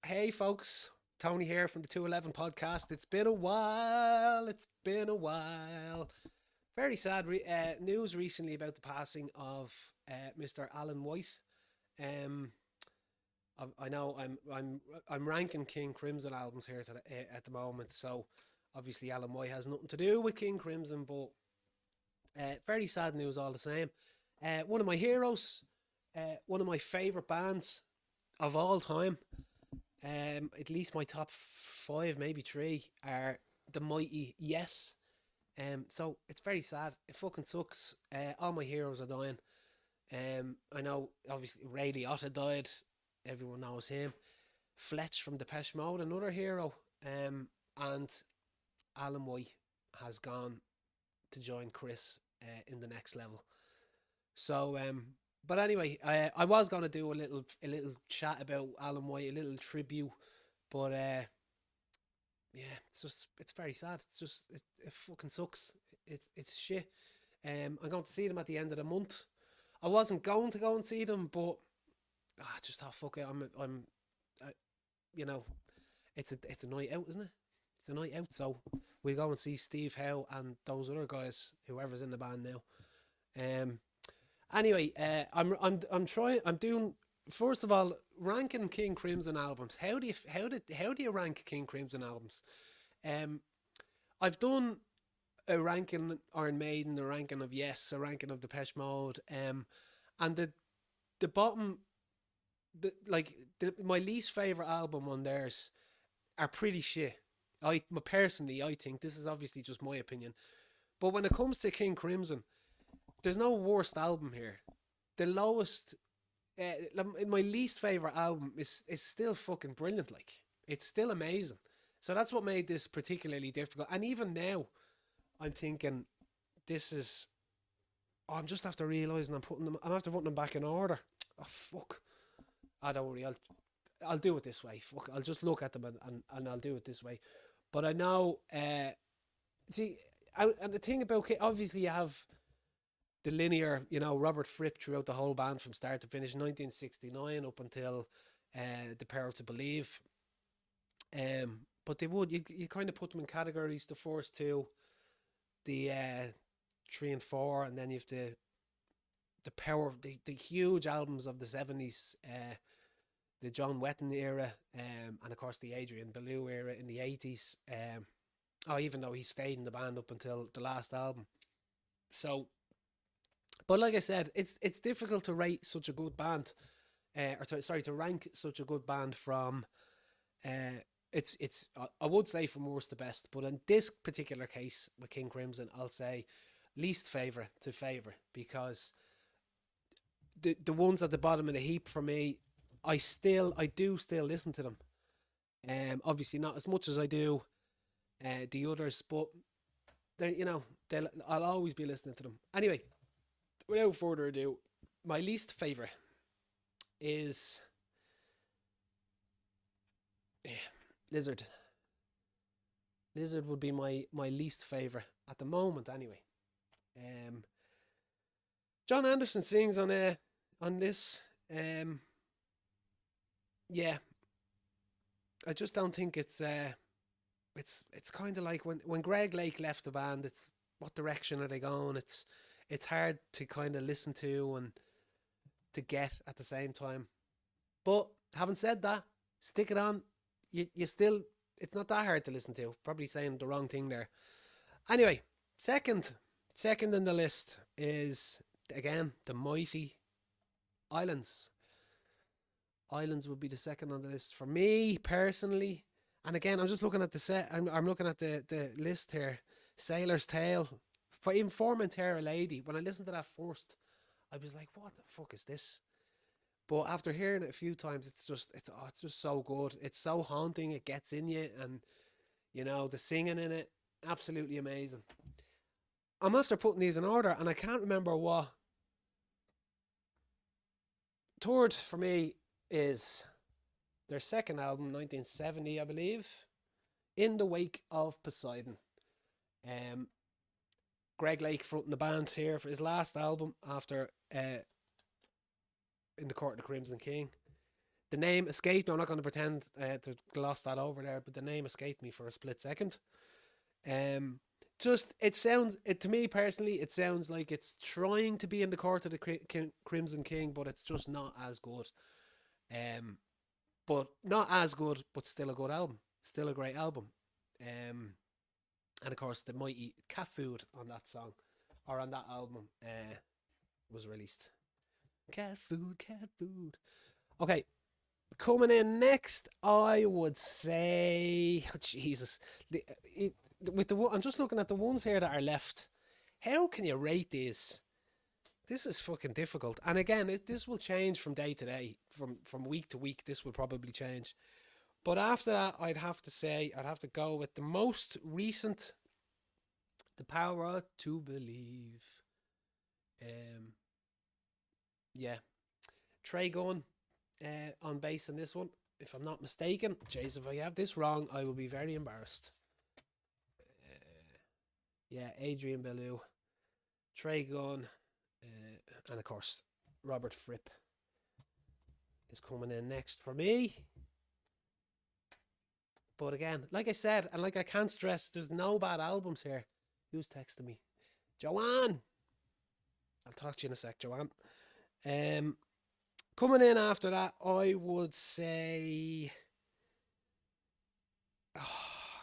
Hey folks, Tony here from the 211 podcast. It's been a while. It's been a while. Very sad news recently about the passing of Mr. Alan White. Um, I know I'm ranking King Crimson albums here at the moment, so obviously Alan White has nothing to do with King Crimson, but very sad news all the same. One of my heroes, one of my favorite bands of all time. At least my top five, maybe three, are the mighty Yes. So it's very sad. It fucking sucks. All my heroes are dying. I know, obviously, Ray Liotta died. Everyone knows him. Fletch from Depeche Mode, another hero. And Alan White has gone to join Chris in the next level. So, but anyway, I was gonna do a little chat about Alan White, a little tribute, but yeah, it's very sad. It fucking sucks. It's shit. I'm going to see them at the end of the month. I wasn't going to go and see them, but I just thought fuck it. I, you know, it's a night out, isn't it? It's a night out, so we go and see Steve Howe and those other guys, whoever's in the band now. Um, Anyway, I'm trying. I'm doing. First of all, ranking King Crimson albums. How do you rank King Crimson albums? Um, I've done a ranking Iron Maiden, a ranking of Yes, a ranking of Depeche Mode. And the bottom, my least favorite album on theirs are pretty shit. Personally, I think this is obviously just my opinion. But when it comes to King Crimson, there's no worst album here. The lowest, my least favorite album is still fucking brilliant. Like, it's still amazing. So that's what made this particularly difficult. And even now, I'm thinking this is. Oh, I'm just after realizing I'm putting them. I'm after putting them back in order. Oh fuck! I don't worry. I'll do it this way. Fuck! I'll just look at them and I'll do it this way. But I know. See, and the thing about obviously you have the linear, Robert Fripp throughout the whole band from start to finish, 1969 up until The Power to Believe. But you kind of put them in categories. The first two, the three and four, and then you have the huge albums of the 70s, the John Wetton era, and of course the Adrian Belew era in the 80s. Even though he stayed in the band up until the last album. So, but like I said, it's difficult to rate such a good band, sorry, to rank such a good band from. Uh, I would say from worst to best, but in this particular case with King Crimson, I'll say least favorite to favorite, because the ones at the bottom of the heap for me, I do still listen to them. Obviously not as much as I do the others, but they I'll always be listening to them. Anyway, without further ado, my least favorite is yeah, Lizard. Lizard would be my least favorite at the moment. Anyway, um, John Anderson sings on this. Um, yeah, I just don't think it's kind of like when Greg Lake left the band. It's what direction are they going? It's hard to kind of listen to and to get at the same time. But having said that, stick it on. You still, it's not that hard to listen to. Probably saying the wrong thing there. Anyway, second, second in the list is again the mighty Islands. Islands would be the second on the list for me personally. And again, I'm just looking at the set. I'm looking at the list here. Sailor's Tale, for even Formentera Lady. When I listened to that first, I was like, "What the fuck is this?" But after hearing it a few times, it's just so good. It's so haunting. It gets in you, and the singing in it, absolutely amazing. I'm after putting these in order, and I can't remember what third for me is their second album, 1970, I believe, In the Wake of Poseidon. Um, Greg Lake fronting the band here for his last album after In the Court of the Crimson King. The name escaped me. I'm not going to pretend to gloss that over there, but the name escaped me for a split second. Um, just it sounds it to me personally. It sounds like it's trying to be in the court of the Crimson King, but it's just not as good. Um, but not as good, but still a good album. Still a great album. Um, and of course, the mighty Cat Food on that song or on that album was released. Cat food, cat food. Okay, coming in next, I would say, oh, Jesus, it, with the I'm just looking at the ones here that are left. How can you rate these? This is fucking difficult. And again, this will change from day to day, from week to week. This will probably change. But after that, I'd have to go with the most recent, "The Power to Believe." Um, yeah, Trey Gunn on bass in this one. If I'm not mistaken, Jason, if I have this wrong, I will be very embarrassed. Yeah, Adrian Belew, Trey Gunn, and of course Robert Fripp is coming in next for me. But again, like I said, and like I can't stress, there's no bad albums here. Who's texting me? Joanne. I'll talk to you in a sec, Joanne. Um, Coming in after that, I would say,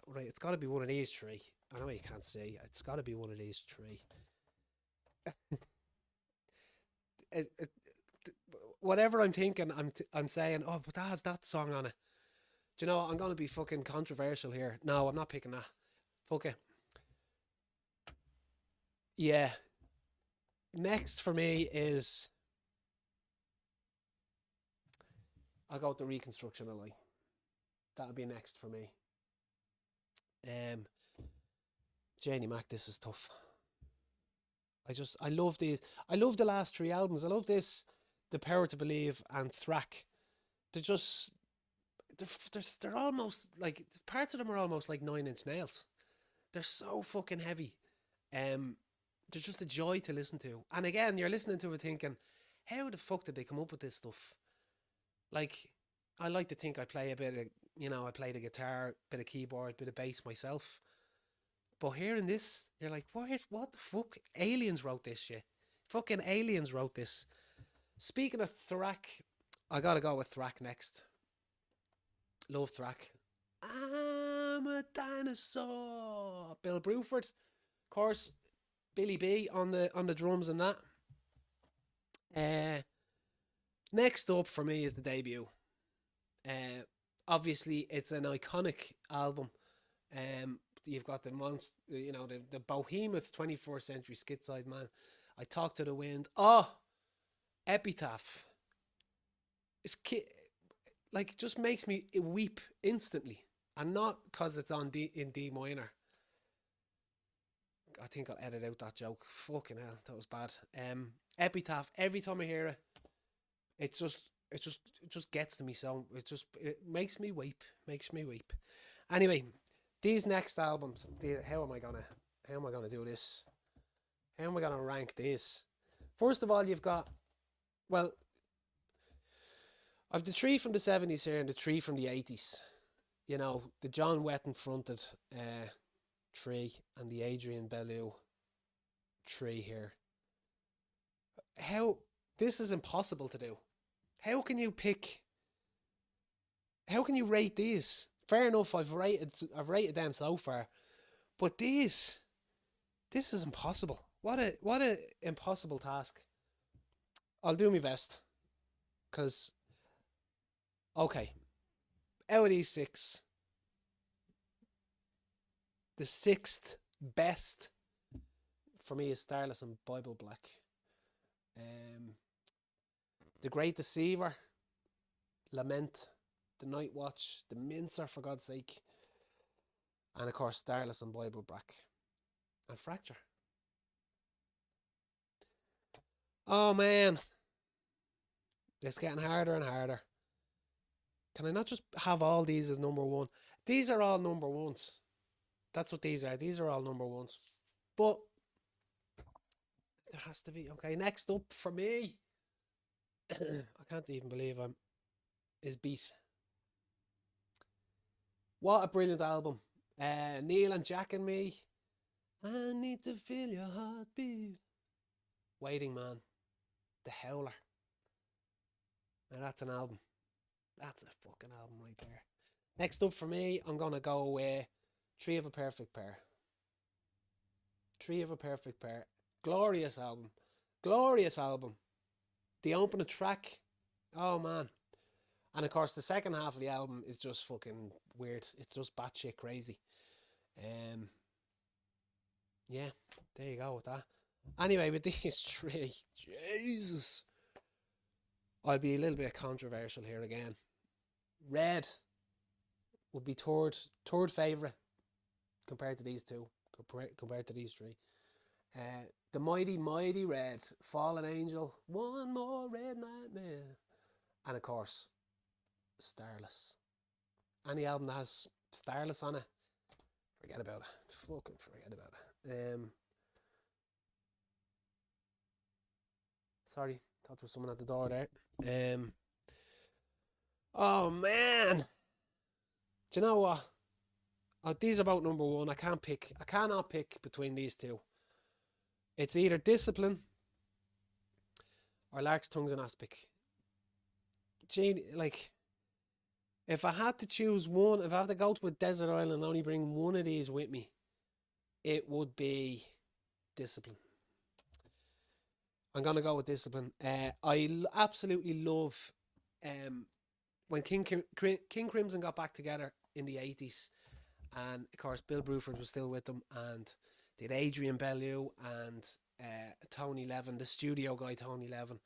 right, it's got to be one of these three. I know you can't see. It's got to be one of these three. It, it, Whatever I'm thinking, I'm saying, oh, but that has that song on it. Do you know what? I'm gonna be fucking controversial here. No, I'm not picking that. Fuck it. Yeah. Next for me is I'll go with the Reconstruction of Light. That'll be next for me. Um, Janie Mac, this is tough. I love these. I love the last three albums. I love this, The Power to Believe, and Thrack. They're just they're almost like parts of them are almost like Nine Inch Nails. They're so fucking heavy. Um, they're just a joy to listen to. And again, you're listening to it thinking, how the fuck did they come up with this stuff? Like, I like to think I play a bit of, I play the guitar, bit of keyboard, bit of bass myself. But hearing this, you're like, what the fuck? Aliens wrote this shit. Fucking aliens wrote this. Speaking of Thrack, I gotta go with Thrack next. Love Thrack. I'm a dinosaur. Bill Bruford, of course. Billy B on the drums and that. Uh, Next up for me is the debut. Obviously, it's an iconic album. You've got the monst, the behemoth 21st century Skitside Man. I Talk to the Wind. Oh, Epitaph. It's like just makes me weep instantly, and not because it's on in D minor. I think I'll edit out that joke. Fucking hell, that was bad. Epitaph. Every time I hear it, it's just it just gets to me. So it makes me weep. Makes me weep. Anyway, these next albums. How am I gonna do this? How am I gonna rank this? First of all, you've got, well, I've the three from the '70s here and the three from the '80s. The John Wetton fronted tree and the Adrian Belew tree here. How This is impossible to do. How can you pick? How can you rate these? Fair enough, I've rated them so far, but this is impossible. What a impossible task. I'll do my best, cause okay, out of these six, the sixth best for me is Starless and Bible Black. Um, The Great Deceiver, Lament, The Night Watch, The Mincer, for God's sake, and of course Starless and Bible Black, and Fracture. Oh man, it's getting harder and harder. Can I not just have all these as number one? These are all number ones. That's what these are. These are all number ones. But there has to be. Okay, next up for me. I can't even believe I'm is beat. What a brilliant album. Neil and Jack and Me. I need to feel your heartbeat. Waiting Man. The Howler. Now that's an album. That's a fucking album right there. Next up for me, I'm going to go with Tree of a Perfect Pair. Tree of a Perfect Pair. Glorious album. Glorious album. The opening track. Oh, man. And of course, the second half of the album is just fucking weird. It's just batshit crazy. Yeah, there you go with that. Anyway, with these three, Jesus, I'll be a little bit controversial here again. Red would be third favourite compared to these two, compared to these three. The Mighty Mighty Red, Fallen Angel, One More Red Nightmare, and of course, Starless. Any album that has Starless on it, forget about it. Fucking forget about it. Sorry, thought there was someone at the door there. Oh man, do you know what? Oh, these are about number one. I can't pick. I cannot pick between these two. It's either Discipline or Lark's Tongues and Aspic. Gee, like, if I had to choose one, if I have to go to a desert island and only bring one of these with me, it would be Discipline. I'm gonna go with Discipline. Absolutely love when King Crimson got back together in the 80s, and of course Bill Bruford was still with them, and did Adrian Bellew and Tony Levin, the studio guy Tony Levin.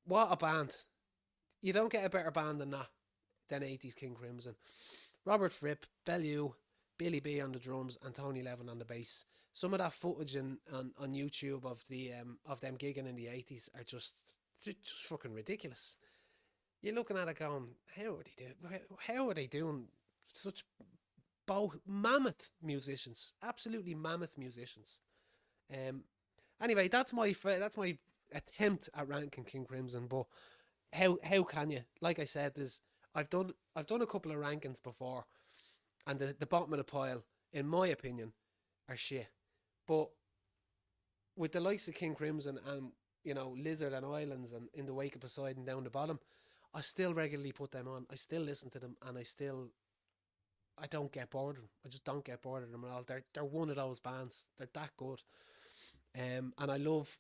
What a band! You don't get a better band than that, than 80s King Crimson. Robert Fripp, Bellew, Billy B on the drums, and Tony Levin on the bass. Some of that footage on YouTube of them gigging in the 80s are just fucking ridiculous. You're looking at it going, how are they doing such both mammoth musicians, absolutely mammoth musicians. Anyway, that's my attempt at ranking King Crimson. But how can you? Like I said, I've done a couple of rankings before, and the bottom of the pile, in my opinion, are shit. But with the likes of King Crimson and Lizard and Islands and In the Wake of Poseidon down the bottom, I still regularly put them on. I still listen to them, and I don't get bored of them. I just don't get bored of them at all. They're one of those bands. They're that good. And I love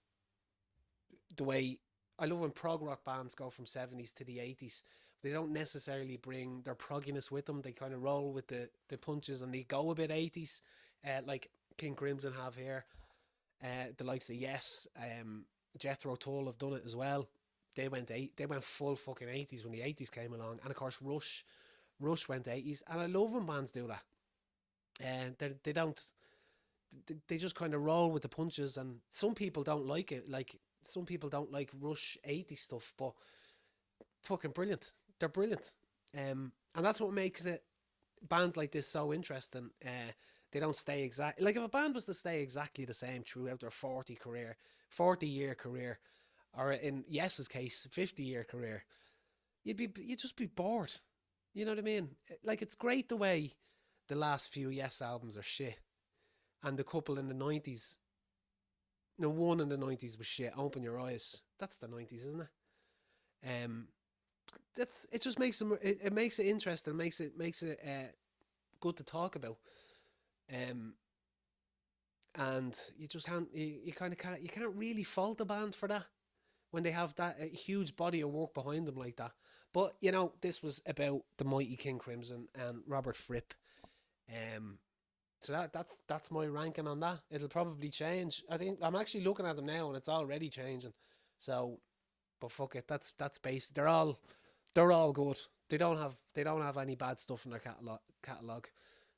when prog rock bands go from 70s to the 80s. They don't necessarily bring their progginess with them. They kind of roll with the punches, and they go a bit 80s, like King Crimson have here. The likes of Yes, Jethro Tull have done it as well. They went full fucking 80s when the 80s came along, and of course Rush went 80s, and I love when bands do that. And they just kind of roll with the punches, and some people don't like it. Like, some people don't like Rush 80s stuff, but fucking brilliant. They're brilliant. And that's what makes it bands like this so interesting. They don't stay exactly like, if a band was to stay exactly the same throughout their 40-year career, or in Yes's case, 50-year career, you'd just be bored. You know what I mean? Like, it's great the way the last few Yes albums are shit, and the couple in the 90s. No, one in the 90s was shit. Open Your Eyes. That's the 90s, isn't it? It just makes them. It makes it interesting. Makes it good to talk about. And you just can't. You kind of can't. You can't really fault a band for that when they have that huge body of work behind them like that. But this was about the mighty King Crimson and Robert Fripp. So that's my ranking on that. It'll probably change. I think I'm actually looking at them now, and it's already changing. So, but fuck it. That's basic. They're all good. They don't have any bad stuff in their catalog.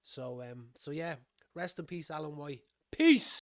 So yeah. Rest in peace, Alan White. Peace.